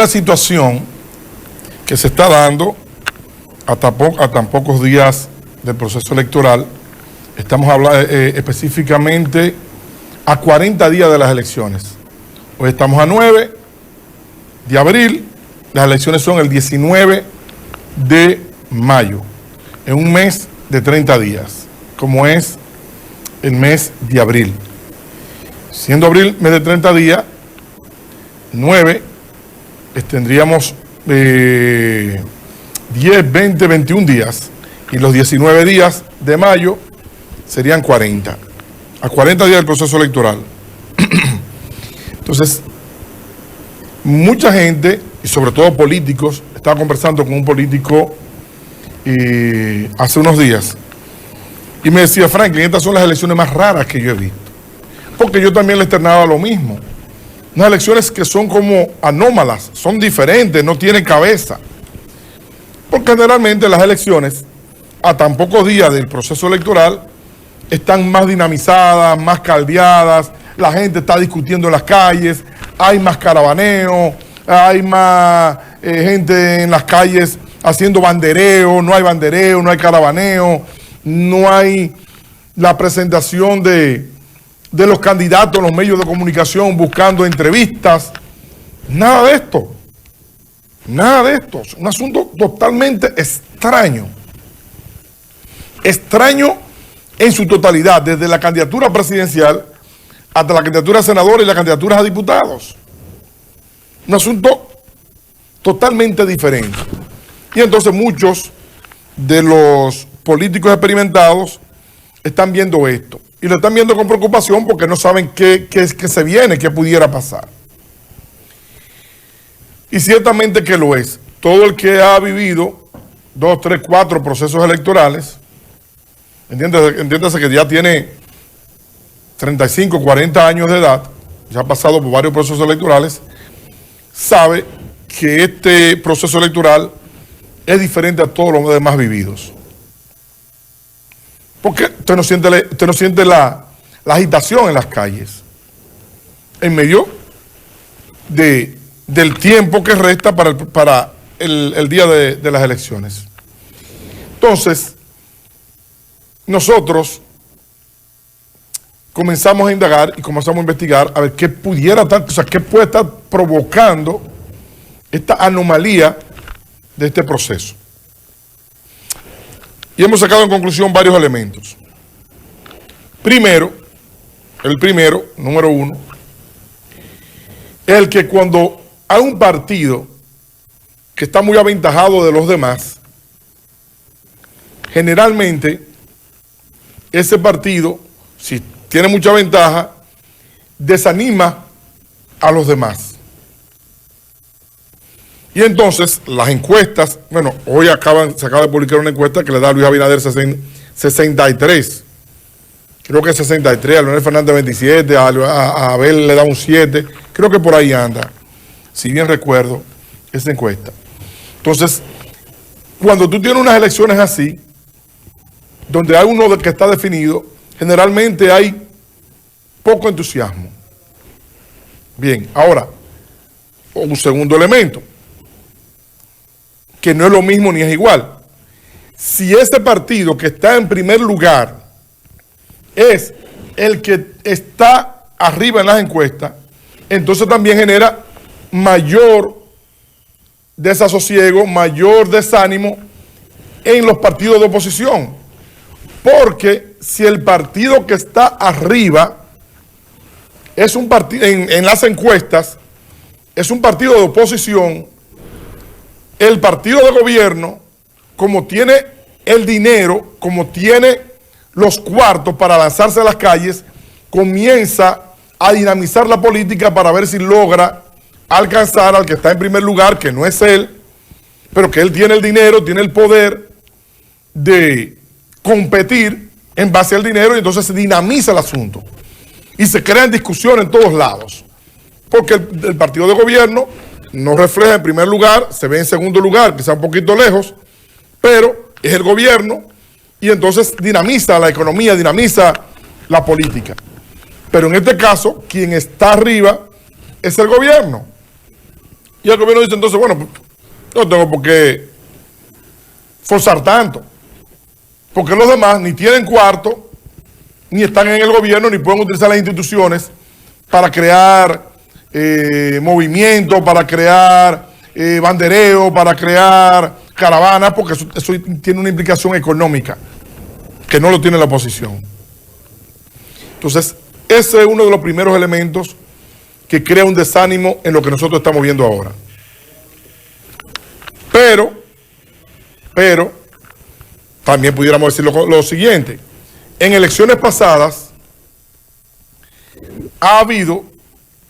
una situación que se está dando a tan pocos días del proceso electoral. Estamos hablando específicamente a 40 días de las elecciones. Hoy estamos a 9 de abril, las elecciones son el 19 de mayo, en un mes de 30 días, como es el mes de abril. Siendo abril mes de 30 días, 9, tendríamos 10, 20, 21 días, y los 19 días de mayo serían 40, a 40 días del proceso electoral. Entonces, mucha gente, y sobre todo políticos, estaba conversando con un político hace unos días, y me decía: Franklin, estas son las elecciones más raras que yo he visto, porque yo también le externaba lo mismo. Unas elecciones que son como anómalas, son diferentes, no tienen cabeza. Porque generalmente las elecciones, a tan pocos días del proceso electoral, están más dinamizadas, más caldeadas, la gente está discutiendo en las calles, hay más caravaneo, hay más gente en las calles haciendo bandereo, no hay caravaneo, no hay la presentación de los candidatos en los medios de comunicación buscando entrevistas. Nada de esto. Nada de esto. Es un asunto totalmente extraño. Extraño en su totalidad, desde la candidatura presidencial hasta la candidatura a senadores y las candidaturas a diputados. Un asunto totalmente diferente. Y entonces muchos de los políticos experimentados están viendo esto. Y lo están viendo con preocupación porque no saben qué se viene, qué pudiera pasar. Y ciertamente que lo es. Todo el que ha vivido 2, 3, 4 procesos electorales, entiéndase que ya tiene 35, 40 años de edad, ya ha pasado por varios procesos electorales, sabe que este proceso electoral es diferente a todos los demás vividos. Porque usted no siente la agitación en las calles, en medio del tiempo que resta para el día de las elecciones. Entonces, nosotros comenzamos a indagar y comenzamos a investigar a ver qué pudiera estar, o sea, qué puede estar provocando esta anomalía de este proceso. Y hemos sacado en conclusión varios elementos. Primero, número 1, es el que cuando hay un partido que está muy aventajado de los demás, generalmente ese partido, si tiene mucha ventaja, desanima a los demás. Y entonces las encuestas, bueno, hoy se acaba de publicar una encuesta que le da a Luis Abinader 63, creo que 63, a Leonel Fernández 27, a Abel le da un 7, creo que por ahí anda, si bien recuerdo, esa encuesta. Entonces, cuando tú tienes unas elecciones así, donde hay uno que está definido, generalmente hay poco entusiasmo. Bien, ahora, un segundo elemento, que no es lo mismo ni es igual. Si ese partido que está en primer lugar es el que está arriba en las encuestas, entonces también genera mayor desasosiego, mayor desánimo en los partidos de oposición. Porque si el partido que está arriba es un partido, en las encuestas, es un partido de oposición, el partido de gobierno, como tiene el dinero, como tiene los cuartos para lanzarse a las calles, comienza a dinamizar la política para ver si logra alcanzar al que está en primer lugar, que no es él, pero que él tiene el dinero, tiene el poder de competir en base al dinero, y entonces se dinamiza el asunto. Y se crean discusiones en todos lados. Porque el partido de gobierno no refleja en primer lugar, se ve en segundo lugar, quizá un poquito lejos, pero es el gobierno, y entonces dinamiza la economía, dinamiza la política. Pero en este caso, quien está arriba es el gobierno. Y el gobierno dice entonces, bueno, pues, no tengo por qué forzar tanto. Porque los demás ni tienen cuarto, ni están en el gobierno, ni pueden utilizar las instituciones para crear movimientos, para crear bandereo, para crear caravanas, porque eso tiene una implicación económica que no lo tiene la oposición. Entonces, ese es uno de los primeros elementos que crea un desánimo en lo que nosotros estamos viendo ahora. Pero, también pudiéramos decir lo siguiente. En elecciones pasadas ha habido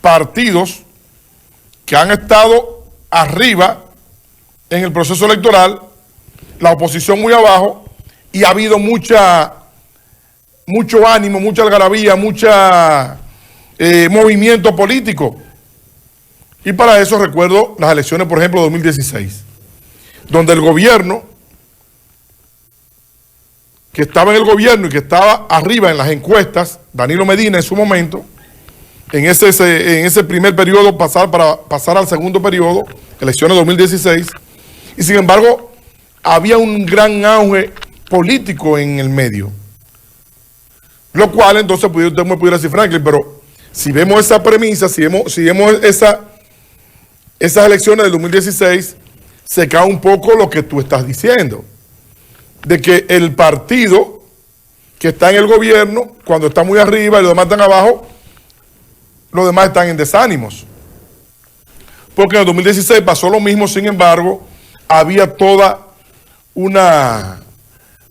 partidos que han estado arriba en el proceso electoral, la oposición muy abajo, y ha habido mucho ánimo, mucha algarabía, mucha movimiento político. Y para eso recuerdo las elecciones, por ejemplo, de 2016, donde el gobierno, que estaba en el gobierno y que estaba arriba en las encuestas, Danilo Medina en su momento, en ese primer periodo para pasar al segundo periodo, elecciones de 2016, y sin embargo había un gran auge político en el medio. Lo cual entonces usted me pudiera decir, Franklin, pero si vemos esa premisa, si vemos esas elecciones del 2016, se cae un poco lo que tú estás diciendo, de que el partido que está en el gobierno, cuando está muy arriba y los demás están abajo, los demás están en desánimos. Porque en el 2016 pasó lo mismo, sin embargo, había toda una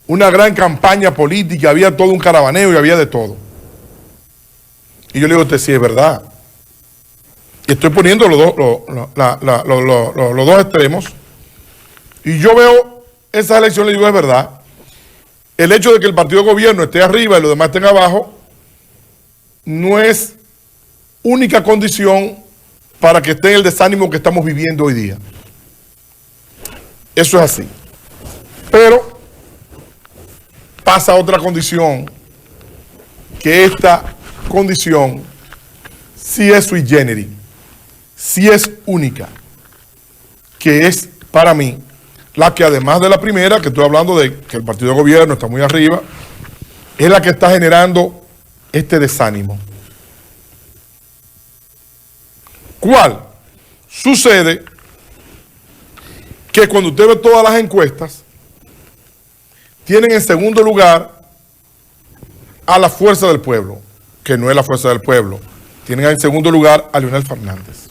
gran campaña política, había todo un caravaneo y había de todo. Y yo le digo a usted, sí, es verdad. Y estoy poniendo los dos extremos. Y yo veo esas elecciones y digo, es verdad. El hecho de que el partido de gobierno esté arriba y los demás estén abajo no es única condición para que esté en el desánimo que estamos viviendo hoy día. Eso es así. Pero pasa otra condición, que esta condición sí es sui generis, sí es única, que es para mí la que, además de la primera, que estoy hablando de que el partido de gobierno está muy arriba, es la que está generando este desánimo. ¿Cuál? Sucede que cuando usted ve todas las encuestas, tienen en segundo lugar a la Fuerza del Pueblo, que no es la Fuerza del Pueblo. Tienen en segundo lugar a Leonel Fernández.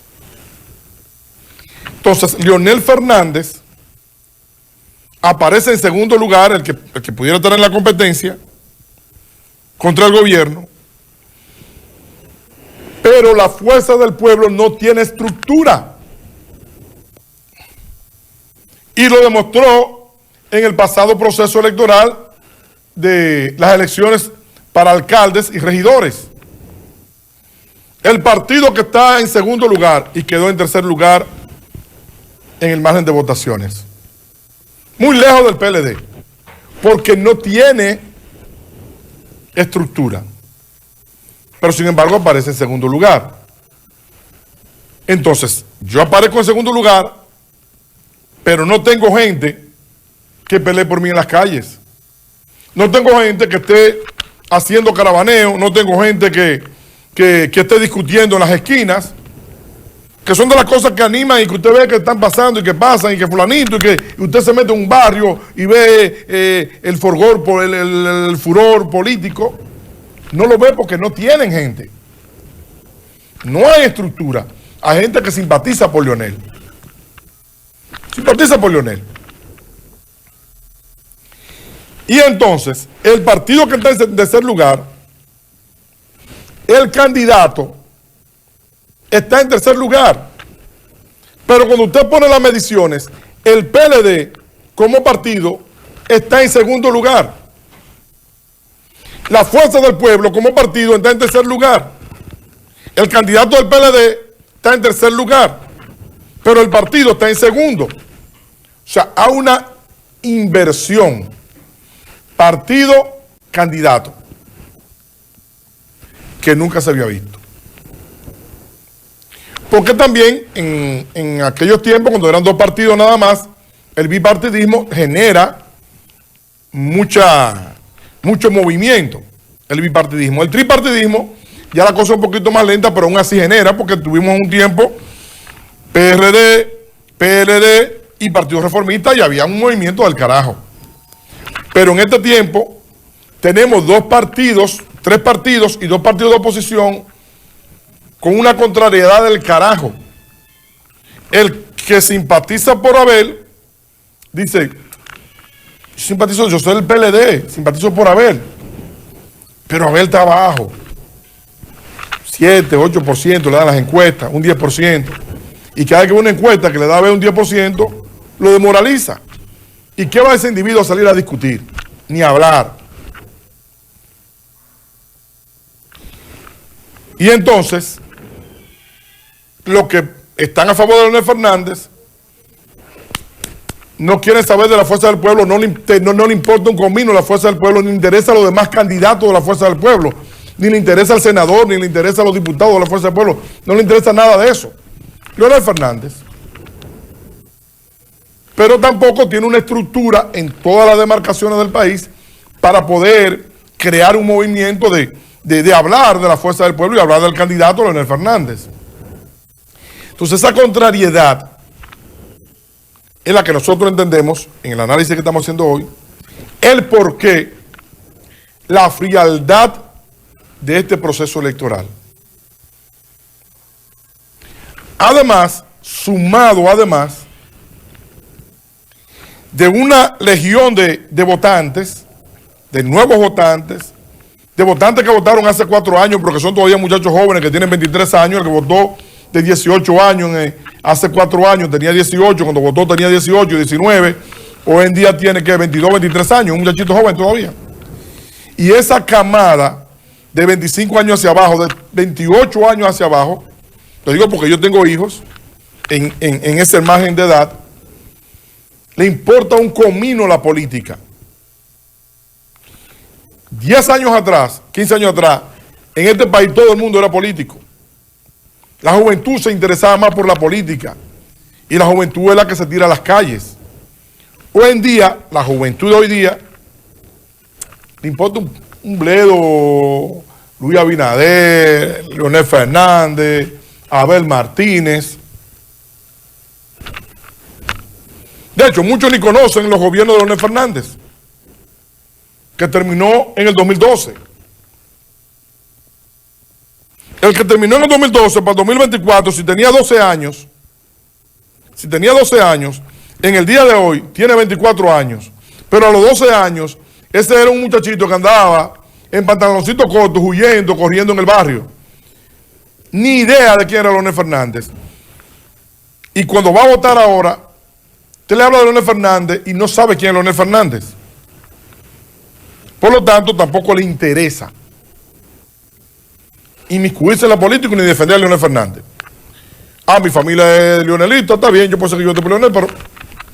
Entonces, Leonel Fernández aparece en segundo lugar, el que pudiera tener la competencia contra el gobierno, pero la Fuerza del Pueblo no tiene estructura. Y lo demostró en el pasado proceso electoral de las elecciones para alcaldes y regidores. El partido que está en segundo lugar y quedó en tercer lugar en el margen de votaciones, muy lejos del PLD, porque no tiene estructura, pero sin embargo aparece en segundo lugar. Entonces, yo aparezco en segundo lugar, pero no tengo gente que pelee por mí en las calles. No tengo gente que esté haciendo caravaneo, no tengo gente que esté discutiendo en las esquinas, que son de las cosas que animan y que usted ve que están pasando y que pasan y que fulanito y que usted se mete en un barrio y ve el furor político. No lo ve porque no tienen gente. No hay estructura. Hay gente que simpatiza por Leonel. Simpatiza por Leonel. Y entonces, el partido que está en tercer lugar, el candidato está en tercer lugar. Pero cuando usted pone las mediciones, el PLD como partido está en segundo lugar. La Fuerza del Pueblo como partido está en tercer lugar. El candidato del PLD está en tercer lugar, pero el partido está en segundo. O sea, hay una inversión. Partido, candidato, que nunca se había visto. Porque también en aquellos tiempos, cuando eran dos partidos nada más, el bipartidismo genera mucho movimiento, el bipartidismo. El tripartidismo, ya la cosa es un poquito más lenta, pero aún así genera, porque tuvimos un tiempo PRD, PLD y Partido Reformista y había un movimiento del carajo. Pero en este tiempo tenemos dos partidos, tres partidos y dos partidos de oposición con una contrariedad del carajo. El que simpatiza por Abel dice, yo soy del PLD, simpatizo por Abel, pero Abel está abajo, 7, 8% le dan las encuestas, un 10%, y cada vez que una encuesta que le da a Abel un 10%, lo demoraliza. ¿Y qué va ese individuo a salir a discutir? Ni a hablar. Y entonces, los que están a favor de Leonel Fernández no quieren saber de la fuerza del pueblo, no le importa un comino la fuerza del pueblo, ni le interesa a los demás candidatos de la fuerza del pueblo, ni le interesa al senador, ni le interesa a los diputados de la fuerza del pueblo, no le interesa nada de eso. Leonel Fernández. Pero tampoco tiene una estructura en todas las demarcaciones del país para poder crear un movimiento de hablar de la fuerza del pueblo y hablar del candidato Leonel Fernández. Entonces esa contrariedad es la que nosotros entendemos en el análisis que estamos haciendo hoy, el porqué, la frialdad de este proceso electoral. Además, sumado además de una legión de votantes, de nuevos votantes, de votantes que votaron hace 4 años, pero que son todavía muchachos jóvenes que tienen 23 años, el que votó de 18 años hace 4 años tenía 18, cuando votó tenía 18, 19, hoy en día tiene que 22, 23 años, un muchachito joven todavía. Y esa camada de 25 años hacia abajo, de 28 años hacia abajo, te digo porque yo tengo hijos en ese margen de edad, le importa un comino la política. 10 años atrás, 15 años atrás, en este país todo el mundo era político. La juventud se interesaba más por la política y la juventud es la que se tira a las calles. Hoy en día, la juventud de hoy día, le importa un bledo, Luis Abinader, Leonel Fernández, Abel Martínez. De hecho, muchos ni conocen los gobiernos de Leonel Fernández, que terminó en el 2012. El que terminó en el 2012 para el 2024, si tenía 12 años, en el día de hoy tiene 24 años, pero a los 12 años, ese era un muchachito que andaba en pantaloncitos cortos, huyendo, corriendo en el barrio. Ni idea de quién era Leonel Fernández. Y cuando va a votar ahora, usted le habla de Leonel Fernández y no sabe quién es Leonel Fernández. Por lo tanto, tampoco le interesa inmiscuirse en la política ni defender a Leonel Fernández. Mi familia es leonelista, está bien, yo puedo ser que yo esté por Leonel, pero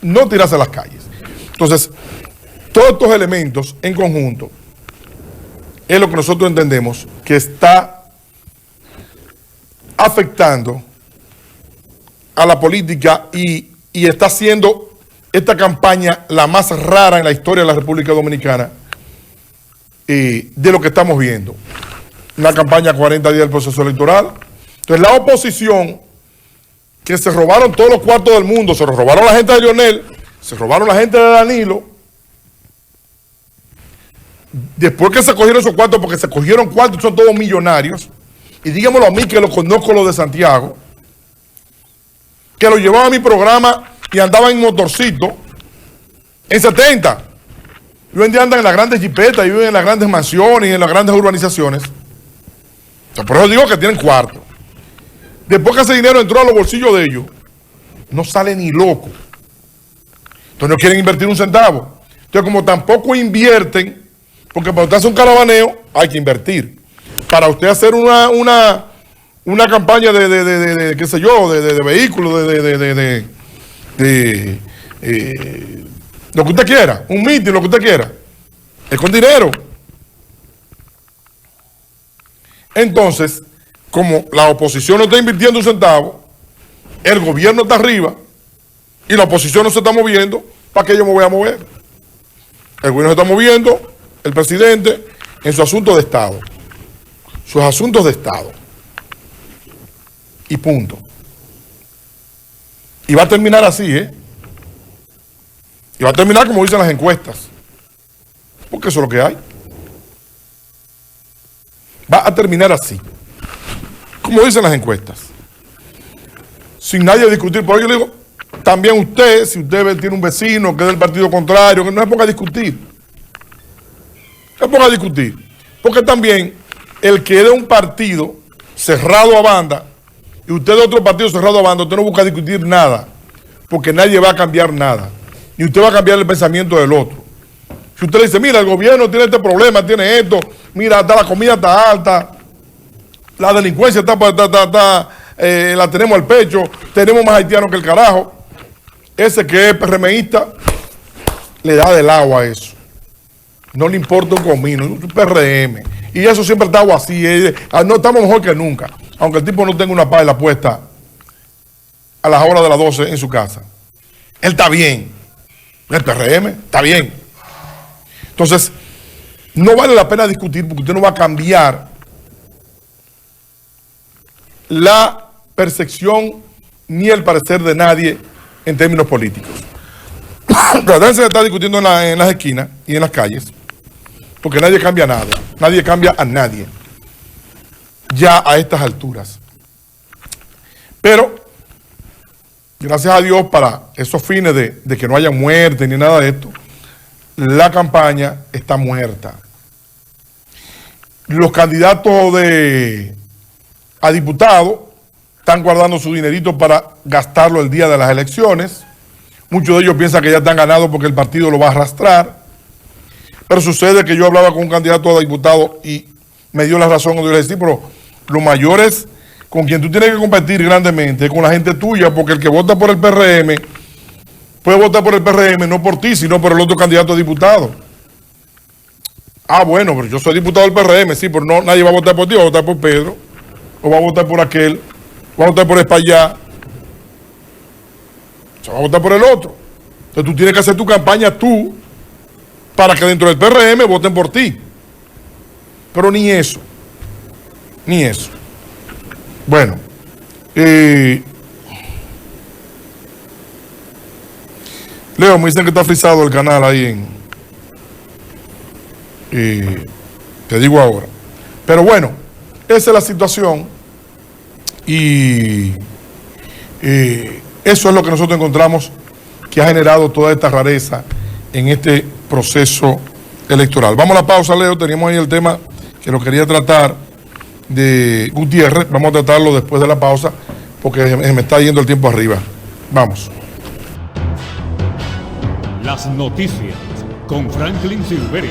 no tirarse a las calles. Entonces, todos estos elementos en conjunto es lo que nosotros entendemos que está afectando a la política y está haciendo esta campaña la más rara en la historia de la República Dominicana de lo que estamos viendo. Una campaña a 40 días del proceso electoral. Entonces la oposición, que se robaron todos los cuartos del mundo, se robaron la gente de Leonel, se robaron la gente de Danilo, después que se cogieron esos cuartos, porque se cogieron cuartos, son todos millonarios, y dígamelo a mí que lo conozco los de Santiago, que lo llevaba a mi programa y andaba en motorcito, en 70. Y hoy en día andan en las grandes jipetas, y viven en las grandes mansiones y en las grandes urbanizaciones. Por eso digo que tienen cuarto. Después que ese dinero entró a los bolsillos de ellos, no sale ni loco. Entonces no quieren invertir un centavo. Entonces como tampoco invierten, porque para usted hacer un caravaneo hay que invertir. Para usted hacer una campaña de qué sé yo, de vehículos, lo que usted quiera, un meeting, lo que usted quiera, es con dinero. Entonces, como la oposición no está invirtiendo un centavo, el gobierno está arriba y la oposición no se está moviendo, ¿para qué yo me voy a mover? El gobierno se está moviendo, el presidente, en su asunto de Estado. Sus asuntos de Estado. Y punto. Y va a terminar así, ¿eh? Y va a terminar como dicen las encuestas. Porque eso es lo que hay. Va a terminar así. Como dicen las encuestas. Sin nadie discutir. Por ello le digo, también usted, si usted tiene un vecino que es del partido contrario, que no es ponga a discutir. No es ponga a discutir. Porque también el que es de un partido cerrado a banda y usted de otro partido cerrado a banda, usted no busca discutir nada. Porque nadie va a cambiar nada. Ni usted va a cambiar el pensamiento del otro. Si usted le dice, mira, el gobierno tiene este problema, tiene esto, mira, la comida está alta, la delincuencia la tenemos al pecho, tenemos más haitianos que el carajo. Ese que es PRMista le da del agua a eso. No le importa un comino, es un PRM. Y eso siempre está así. No estamos mejor que nunca. Aunque el tipo no tenga una paila puesta a las horas de las 12 en su casa. Él está bien. El PRM está bien. Entonces, no vale la pena discutir porque usted no va a cambiar la percepción ni el parecer de nadie en términos políticos. Se está discutiendo en las esquinas y en las calles porque nadie cambia nada. Nadie cambia a nadie. Ya a estas alturas. Pero, gracias a Dios, para esos fines de que no haya muerte ni nada de esto, la campaña está muerta. Los candidatos a diputados están guardando su dinerito para gastarlo el día de las elecciones. Muchos de ellos piensan que ya están ganados porque el partido lo va a arrastrar. Pero sucede que yo hablaba con un candidato a diputado y me dio la razón. Yo le decía, pero los mayores con quien tú tienes que competir grandemente es con la gente tuya, porque el que vota por el PRM puede votar por el PRM no por ti, sino por el otro candidato a diputado. Ah, bueno, pero yo soy diputado del PRM, sí, pero no, nadie va a votar por ti, va a votar por Pedro, o va a votar por aquel, va a votar por Espaillá, se va a votar por el otro. Entonces tú tienes que hacer tu campaña tú, para que dentro del PRM voten por ti. Pero ni eso. Ni eso. Bueno. Leo, me dicen que está frisado el canal ahí te digo ahora. Pero bueno, esa es la situación. Y eso es lo que nosotros encontramos que ha generado toda esta rareza en este proceso electoral. Vamos a la pausa, Leo. Teníamos ahí el tema que lo quería tratar de Gutiérrez. Vamos a tratarlo después de la pausa porque se me está yendo el tiempo arriba. Vamos. Las noticias con Franklin Silveri.